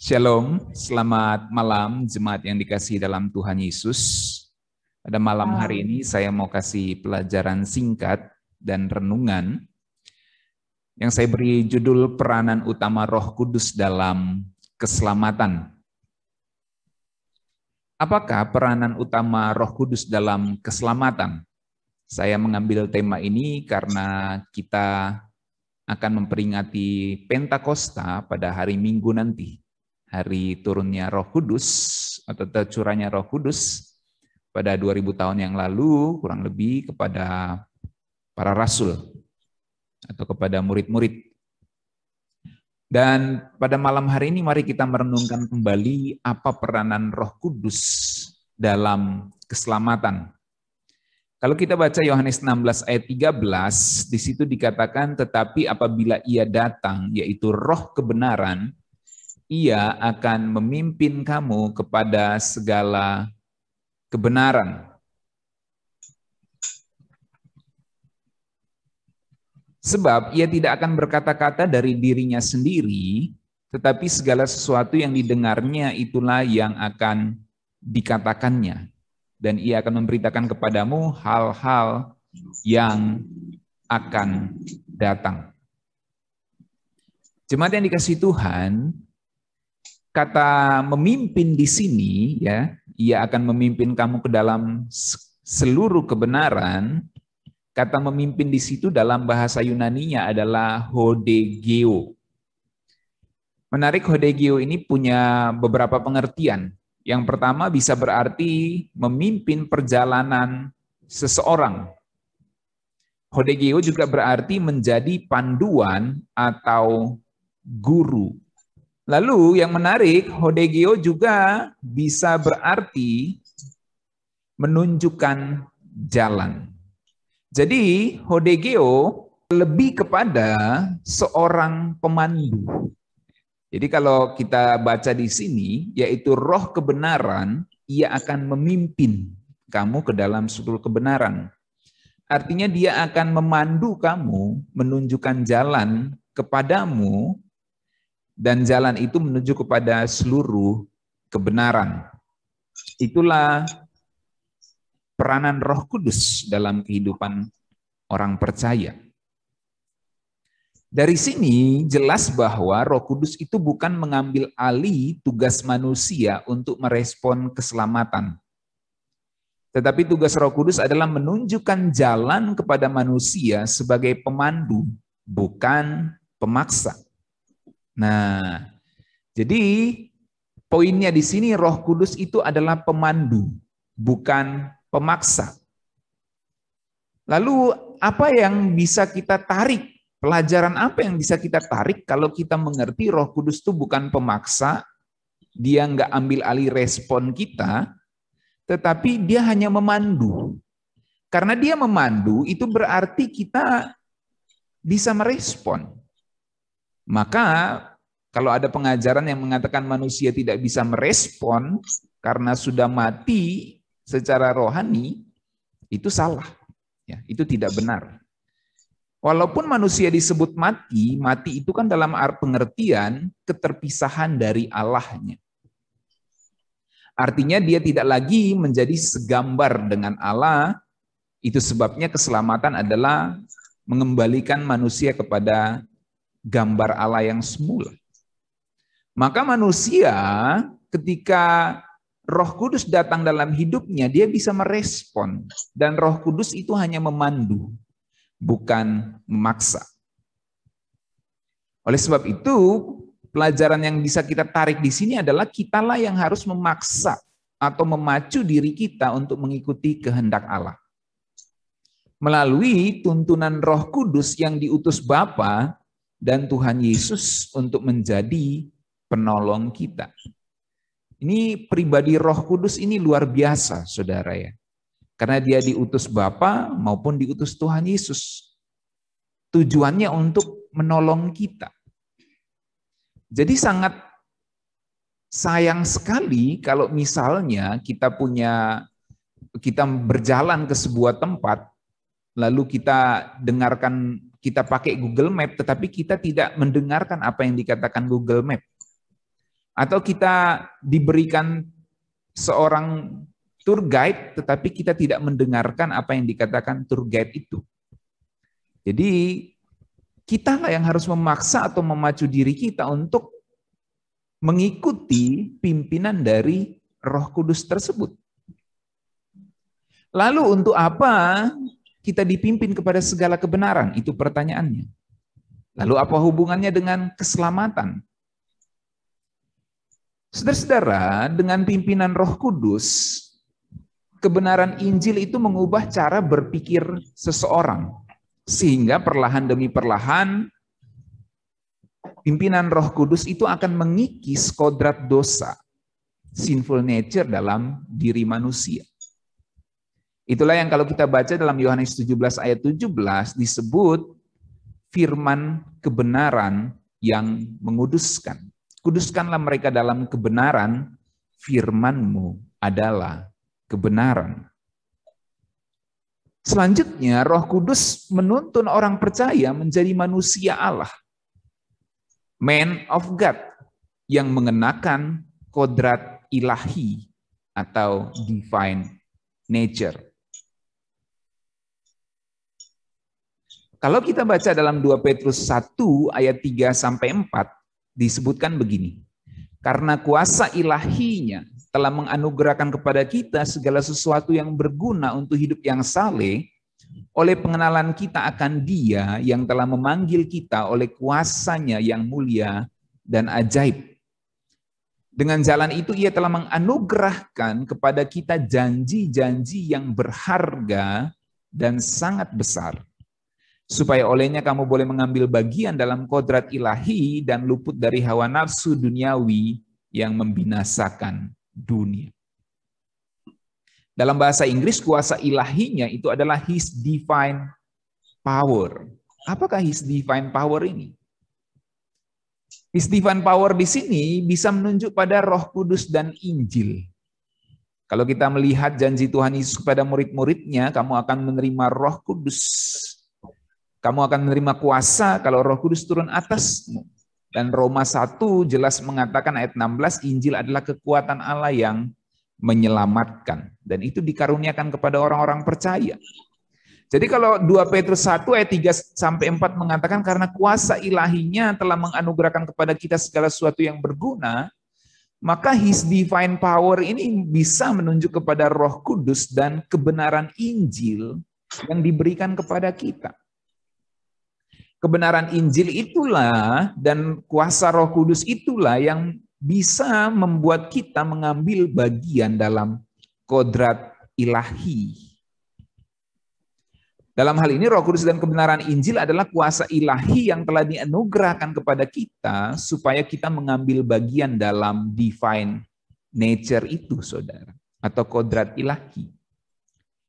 Shalom, selamat malam jemaat yang dikasihi dalam Tuhan Yesus. Pada malam hari ini saya mau kasih pelajaran singkat dan renungan yang saya beri judul peranan utama Roh Kudus dalam keselamatan. Apakah peranan utama Roh Kudus dalam keselamatan? Saya mengambil tema ini karena kita akan memperingati Pentakosta pada hari Minggu nanti. Hari turunnya Roh Kudus atau tercurahnya Roh Kudus pada 2000 tahun yang lalu kurang lebih kepada para rasul atau kepada murid-murid. Dan pada malam hari ini mari kita merenungkan kembali apa peranan Roh Kudus dalam keselamatan. Kalau kita baca Yohanes 16 ayat 13, di situ dikatakan tetapi apabila Ia datang, yaitu Roh kebenaran, Ia akan memimpin kamu kepada segala kebenaran. Sebab Ia tidak akan berkata-kata dari dirinya sendiri, tetapi segala sesuatu yang didengarnya itulah yang akan dikatakannya. Dan Ia akan memberitakan kepadamu hal-hal yang akan datang. Jemaat yang dikasihi Tuhan, kata memimpin di sini, ya, Ia akan memimpin kamu ke dalam seluruh kebenaran. Kata memimpin di situ dalam bahasa Yunaninya adalah hodegeo. Menarik, hodegeo ini punya beberapa pengertian. Yang pertama bisa berarti memimpin perjalanan seseorang. Hodegeo juga berarti menjadi panduan atau guru. Lalu yang menarik, hodegeo juga bisa berarti menunjukkan jalan. Jadi hodegeo lebih kepada seorang pemandu. Jadi kalau kita baca di sini, yaitu Roh kebenaran, Ia akan memimpin kamu ke dalam seluruh kebenaran. Artinya Dia akan memandu kamu, menunjukkan jalan kepadamu, dan jalan itu menuju kepada seluruh kebenaran. Itulah peranan Roh Kudus dalam kehidupan orang percaya. Dari sini jelas bahwa Roh Kudus itu bukan mengambil alih tugas manusia untuk merespon keselamatan. Tetapi tugas Roh Kudus adalah menunjukkan jalan kepada manusia sebagai pemandu, bukan pemaksa. Nah, jadi poinnya di sini Roh Kudus itu adalah pemandu, bukan pemaksa. Lalu apa yang bisa kita tarik? Pelajaran apa yang bisa kita tarik kalau kita mengerti Roh Kudus itu bukan pemaksa, Dia nggak ambil alih respon kita, tetapi Dia hanya memandu. Karena Dia memandu itu berarti kita bisa merespon. Maka kalau ada pengajaran yang mengatakan manusia tidak bisa merespon karena sudah mati secara rohani, itu salah. Ya, itu tidak benar. Walaupun manusia disebut mati, mati itu kan dalam pengertian keterpisahan dari Allahnya. Artinya dia tidak lagi menjadi segambar dengan Allah. Itu sebabnya keselamatan adalah mengembalikan manusia kepada gambar Allah yang semula. Maka manusia ketika Roh Kudus datang dalam hidupnya, dia bisa merespon. Dan Roh Kudus itu hanya memandu, bukan memaksa. Oleh sebab itu, pelajaran yang bisa kita tarik di sini adalah kitalah yang harus memaksa atau memacu diri kita untuk mengikuti kehendak Allah. Melalui tuntunan Roh Kudus yang diutus Bapa dan Tuhan Yesus untuk menjadi penolong kita. Ini pribadi Roh Kudus ini luar biasa, saudara ya. Karena Dia diutus Bapa maupun diutus Tuhan Yesus. Tujuannya untuk menolong kita. Jadi sangat sayang sekali kalau misalnya kita berjalan ke sebuah tempat, lalu kita dengarkan, kita pakai Google Map, tetapi kita tidak mendengarkan apa yang dikatakan Google Map. Atau kita diberikan seorang tour guide, tetapi kita tidak mendengarkan apa yang dikatakan tour guide itu. Jadi kita lah yang harus memaksa atau memacu diri kita untuk mengikuti pimpinan dari Roh Kudus tersebut. Lalu untuk apa kita dipimpin kepada segala kebenaran? Itu pertanyaannya. Lalu apa hubungannya dengan keselamatan? Saudara-saudara, dengan pimpinan Roh Kudus, kebenaran Injil itu mengubah cara berpikir seseorang. Sehingga perlahan demi perlahan, pimpinan Roh Kudus itu akan mengikis kodrat dosa, sinful nature dalam diri manusia. Itulah yang kalau kita baca dalam Yohanes 17 ayat 17 disebut firman kebenaran yang menguduskan. Kuduskanlah mereka dalam kebenaran, firman-Mu adalah kebenaran. Selanjutnya, Roh Kudus menuntun orang percaya menjadi manusia Allah, man of God, yang mengenakan kodrat ilahi atau divine nature. Kalau kita baca dalam 2 Petrus 1 ayat 3 sampai 4 disebutkan begini. Karena kuasa ilahinya telah menganugerahkan kepada kita segala sesuatu yang berguna untuk hidup yang saleh oleh pengenalan kita akan Dia yang telah memanggil kita oleh kuasanya yang mulia dan ajaib. Dengan jalan itu Ia telah menganugerahkan kepada kita janji-janji yang berharga dan sangat besar, supaya olehnya kamu boleh mengambil bagian dalam kodrat ilahi dan luput dari hawa nafsu duniawi yang membinasakan dunia. Dalam bahasa Inggris, kuasa ilahinya itu adalah His divine power. Apakah His divine power ini? His divine power di sini bisa menunjuk pada Roh Kudus dan Injil. Kalau kita melihat janji Tuhan Yesus kepada murid-muridnya, kamu akan menerima Roh Kudus. Kamu akan menerima kuasa kalau Roh Kudus turun atasmu. Dan Roma 1 jelas mengatakan ayat 16, Injil adalah kekuatan Allah yang menyelamatkan. Dan itu dikaruniakan kepada orang-orang percaya. Jadi kalau 2 Petrus 1 ayat 3 sampai 4 mengatakan karena kuasa ilahinya telah menganugerahkan kepada kita segala sesuatu yang berguna, maka His divine power ini bisa menunjuk kepada Roh Kudus dan kebenaran Injil yang diberikan kepada kita. Kebenaran Injil itulah dan kuasa Roh Kudus itulah yang bisa membuat kita mengambil bagian dalam kodrat ilahi. Dalam hal ini Roh Kudus dan kebenaran Injil adalah kuasa ilahi yang telah dianugerahkan kepada kita supaya kita mengambil bagian dalam divine nature itu, saudara, atau kodrat ilahi.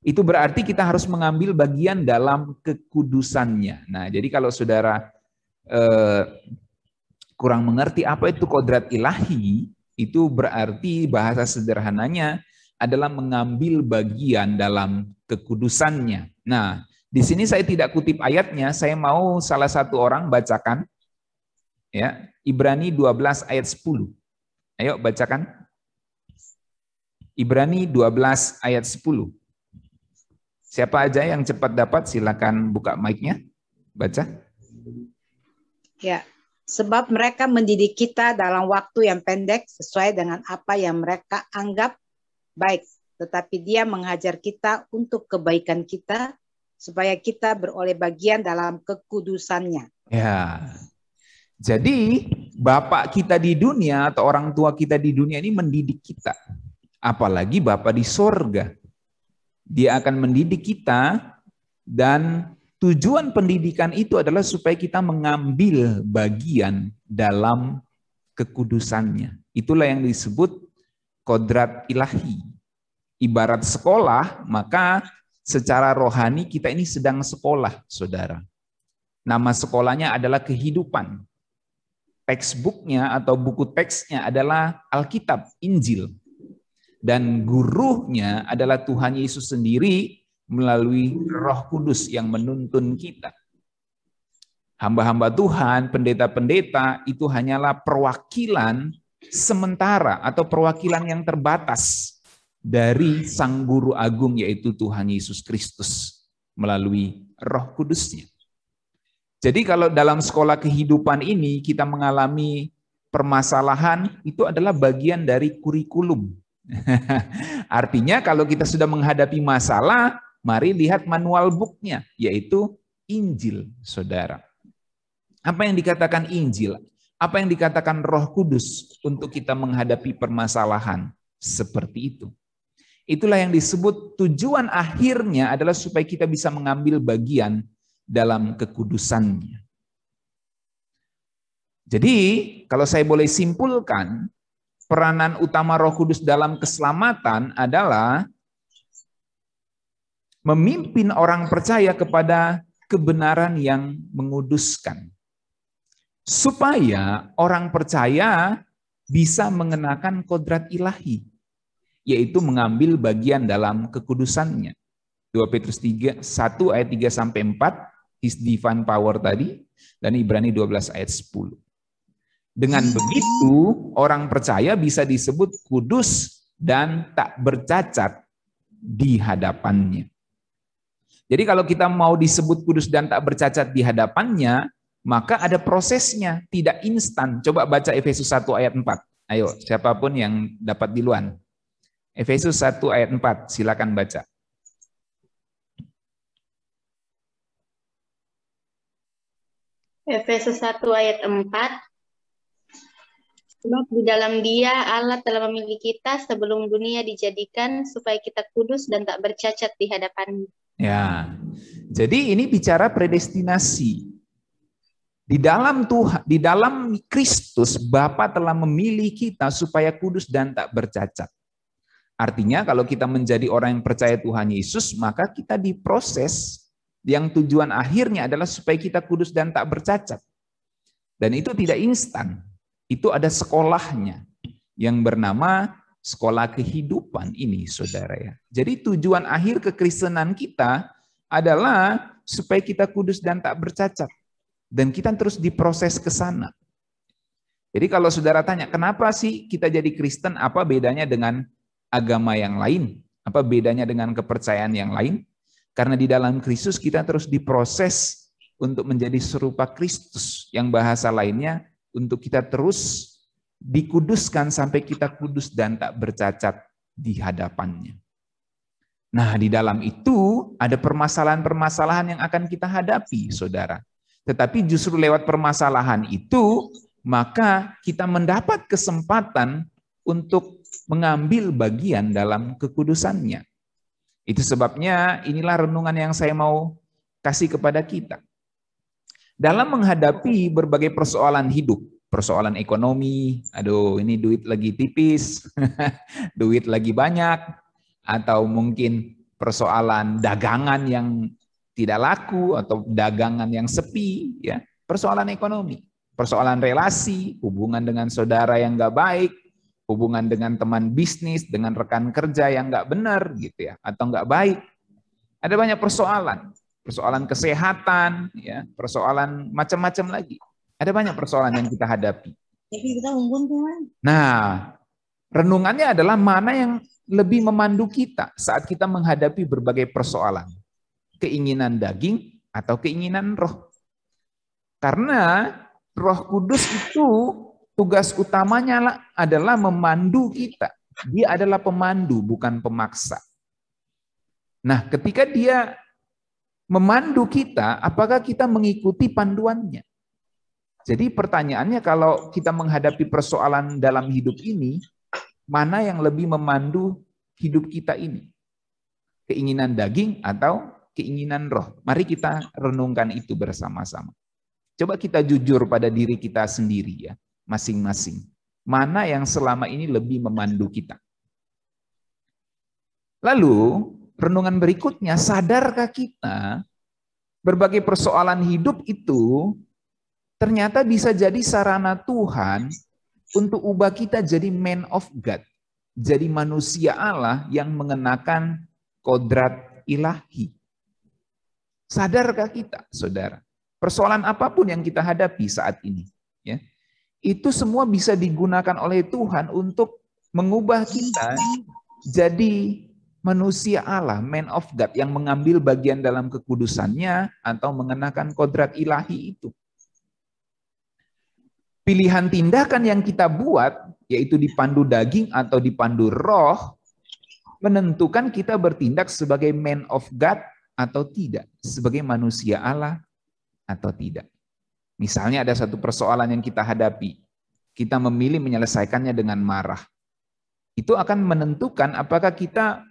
Itu berarti kita harus mengambil bagian dalam kekudusannya. Nah, jadi kalau saudara kurang mengerti apa itu kodrat ilahi, itu berarti bahasa sederhananya adalah mengambil bagian dalam kekudusannya. Nah, di sini saya tidak kutip ayatnya, saya mau salah satu orang bacakan. Ya, Ibrani 12 ayat 10. Ayo bacakan. Ibrani 12 ayat 10. Siapa aja yang cepat dapat silakan buka mic-nya. Baca. Ya, sebab mereka mendidik kita dalam waktu yang pendek sesuai dengan apa yang mereka anggap baik, tetapi Dia menghajar kita untuk kebaikan kita supaya kita beroleh bagian dalam kekudusannya. Ya. Jadi bapak kita di dunia atau orang tua kita di dunia ini mendidik kita. Apalagi Bapa di sorga. Dia akan mendidik kita dan tujuan pendidikan itu adalah supaya kita mengambil bagian dalam kekudusannya. Itulah yang disebut kodrat ilahi. Ibarat sekolah, maka secara rohani kita ini sedang sekolah, saudara. Nama sekolahnya adalah kehidupan. Textbooknya atau buku teksnya adalah Alkitab, Injil. Dan gurunya adalah Tuhan Yesus sendiri melalui Roh Kudus yang menuntun kita. Hamba-hamba Tuhan, pendeta-pendeta itu hanyalah perwakilan sementara atau perwakilan yang terbatas dari Sang Guru Agung, yaitu Tuhan Yesus Kristus melalui Roh Kudusnya. Jadi kalau dalam sekolah kehidupan ini kita mengalami permasalahan, itu adalah bagian dari kurikulum. Artinya kalau kita sudah menghadapi masalah, mari lihat manual booknya, yaitu Injil, saudara. Apa yang dikatakan Injil? Apa yang dikatakan Roh Kudus untuk kita menghadapi permasalahan seperti itu? Itulah yang disebut tujuan akhirnya adalah supaya kita bisa mengambil bagian dalam kekudusannya. Jadi, kalau saya boleh simpulkan, peranan utama Roh Kudus dalam keselamatan adalah memimpin orang percaya kepada kebenaran yang menguduskan. Supaya orang percaya bisa mengenakan kodrat ilahi, yaitu mengambil bagian dalam kekudusannya. 2 Petrus 1 ayat 3-4, His divine power tadi, dan Ibrani 12 ayat 10. Dengan begitu, orang percaya bisa disebut kudus dan tak bercacat di hadapannya. Jadi kalau kita mau disebut kudus dan tak bercacat di hadapannya, maka ada prosesnya, tidak instan. Coba baca Efesus 1 ayat 4. Ayo, siapapun yang dapat duluan. Efesus 1 ayat 4, silakan baca. Efesus 1 ayat 4. Sebab di dalam Dia Allah telah memilih kita sebelum dunia dijadikan supaya kita kudus dan tak bercacat di hadapan-Nya. Ya. Jadi ini bicara predestinasi. Di dalam Tuhan, di dalam Kristus, Bapa telah memilih kita supaya kudus dan tak bercacat. Artinya kalau kita menjadi orang yang percaya Tuhan Yesus, maka kita diproses yang tujuan akhirnya adalah supaya kita kudus dan tak bercacat. Dan itu tidak instan. Itu ada sekolahnya yang bernama sekolah kehidupan ini, saudara ya. Jadi tujuan akhir kekristenan kita adalah supaya kita kudus dan tak bercacat. Dan kita terus diproses ke sana. Jadi kalau saudara tanya, kenapa sih kita jadi Kristen? Apa bedanya dengan agama yang lain? Apa bedanya dengan kepercayaan yang lain? Karena di dalam Kristus kita terus diproses untuk menjadi serupa Kristus. Yang bahasa lainnya, untuk kita terus dikuduskan sampai kita kudus dan tak bercacat di hadapannya. Nah, di dalam itu ada permasalahan-permasalahan yang akan kita hadapi, saudara. Tetapi justru lewat permasalahan itu, maka kita mendapat kesempatan untuk mengambil bagian dalam kekudusannya. Itu sebabnya inilah renungan yang saya mau kasih kepada kita. Dalam menghadapi berbagai persoalan hidup, persoalan ekonomi, aduh ini duit lagi tipis, duit lagi banyak, atau mungkin persoalan dagangan yang tidak laku atau dagangan yang sepi, ya, persoalan ekonomi, persoalan relasi, hubungan dengan saudara yang nggak baik, hubungan dengan teman bisnis, dengan rekan kerja yang nggak benar, gitu ya, atau nggak baik. Ada banyak persoalan, persoalan kesehatan, ya, persoalan macam-macam lagi. Ada banyak persoalan yang kita hadapi. Nah, renungannya adalah mana yang lebih memandu kita saat kita menghadapi berbagai persoalan. Keinginan daging atau keinginan roh. Karena Roh Kudus itu tugas utamanya adalah memandu kita. Dia adalah pemandu, bukan pemaksa. Nah, ketika dia memandu kita, apakah kita mengikuti panduannya? Jadi pertanyaannya, kalau kita menghadapi persoalan dalam hidup ini, mana yang lebih memandu hidup kita ini? Keinginan daging atau keinginan roh? Mari kita renungkan itu bersama-sama. Coba kita jujur pada diri kita sendiri ya, masing-masing. Mana yang selama ini lebih memandu kita? Lalu, renungan berikutnya, sadarkah kita berbagai persoalan hidup itu ternyata bisa jadi sarana Tuhan untuk ubah kita jadi man of God, jadi manusia Allah yang mengenakan kodrat ilahi. Sadarkah kita, saudara? Persoalan apapun yang kita hadapi saat ini, ya, itu semua bisa digunakan oleh Tuhan untuk mengubah kita jadi manusia Allah, man of God, yang mengambil bagian dalam kekudusannya atau mengenakan kodrat ilahi itu. Pilihan tindakan yang kita buat, yaitu dipandu daging atau dipandu roh, menentukan kita bertindak sebagai man of God atau tidak, sebagai manusia Allah atau tidak. Misalnya ada satu persoalan yang kita hadapi, kita memilih menyelesaikannya dengan marah. Itu akan menentukan apakah kita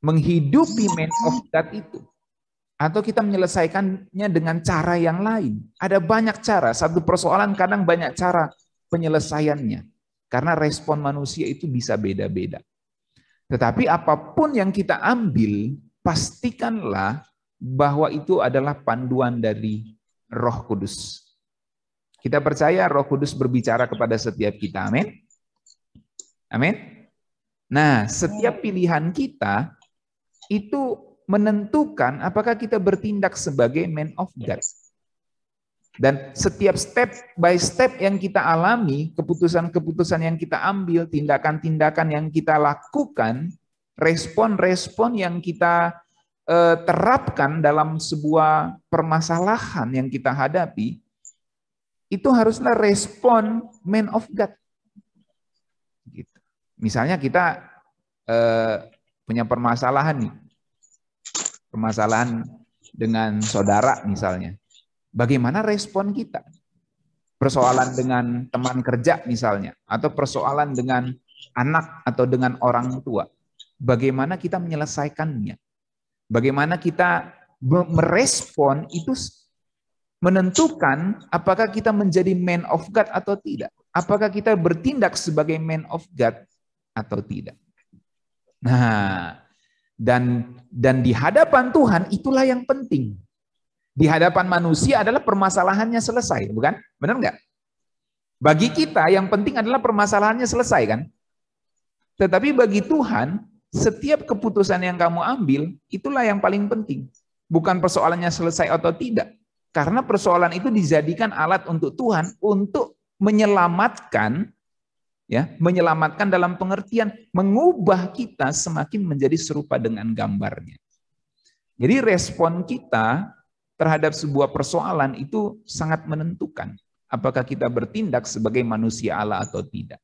menghidupi man of God itu, atau kita menyelesaikannya dengan cara yang lain. Ada banyak cara, satu persoalan kadang banyak cara penyelesaiannya, karena respon manusia itu bisa beda-beda. Tetapi apapun yang kita ambil, pastikanlah bahwa itu adalah panduan dari Roh Kudus. Kita percaya Roh Kudus berbicara kepada setiap kita, amin? Amin. Nah, setiap pilihan kita itu menentukan apakah kita bertindak sebagai man of God. Dan setiap step by step yang kita alami, keputusan-keputusan yang kita ambil, tindakan-tindakan yang kita lakukan, respon-respon yang kita terapkan dalam sebuah permasalahan yang kita hadapi, itu haruslah respon man of God. Gitu. Misalnya kita punya permasalahan nih, permasalahan dengan saudara misalnya. Bagaimana respon kita? Persoalan dengan teman kerja misalnya, atau persoalan dengan anak atau dengan orang tua. Bagaimana kita menyelesaikannya? Bagaimana kita merespon itu menentukan apakah kita menjadi man of God atau tidak. Apakah kita bertindak sebagai man of God atau tidak. Nah, dan di hadapan Tuhan itulah yang penting. Di hadapan manusia adalah permasalahannya selesai, bukan? Benar nggak? Bagi kita yang penting adalah permasalahannya selesai, kan? Tetapi bagi Tuhan, setiap keputusan yang kamu ambil, itulah yang paling penting. Bukan persoalannya selesai atau tidak. Karena persoalan itu dijadikan alat untuk Tuhan untuk menyelamatkan, ya, menyelamatkan dalam pengertian mengubah kita semakin menjadi serupa dengan gambarnya. Jadi respon kita terhadap sebuah persoalan itu sangat menentukan apakah kita bertindak sebagai manusia Allah atau tidak.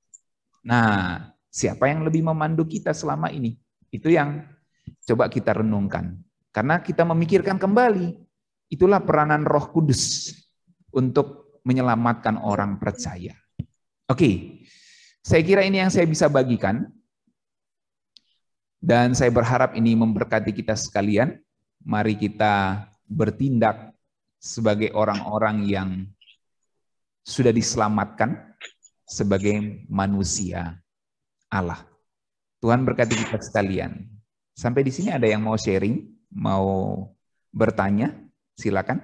Nah, siapa yang lebih memandu kita selama ini? Itu yang coba kita renungkan. Karena kita memikirkan kembali, itulah peranan Roh Kudus untuk menyelamatkan orang percaya. Oke, saya kira ini yang saya bisa bagikan. Dan saya berharap ini memberkati kita sekalian. Mari kita bertindak sebagai orang-orang yang sudah diselamatkan sebagai manusia Allah. Tuhan berkati kita sekalian. Sampai di sini ada yang mau sharing, mau bertanya? Silakan.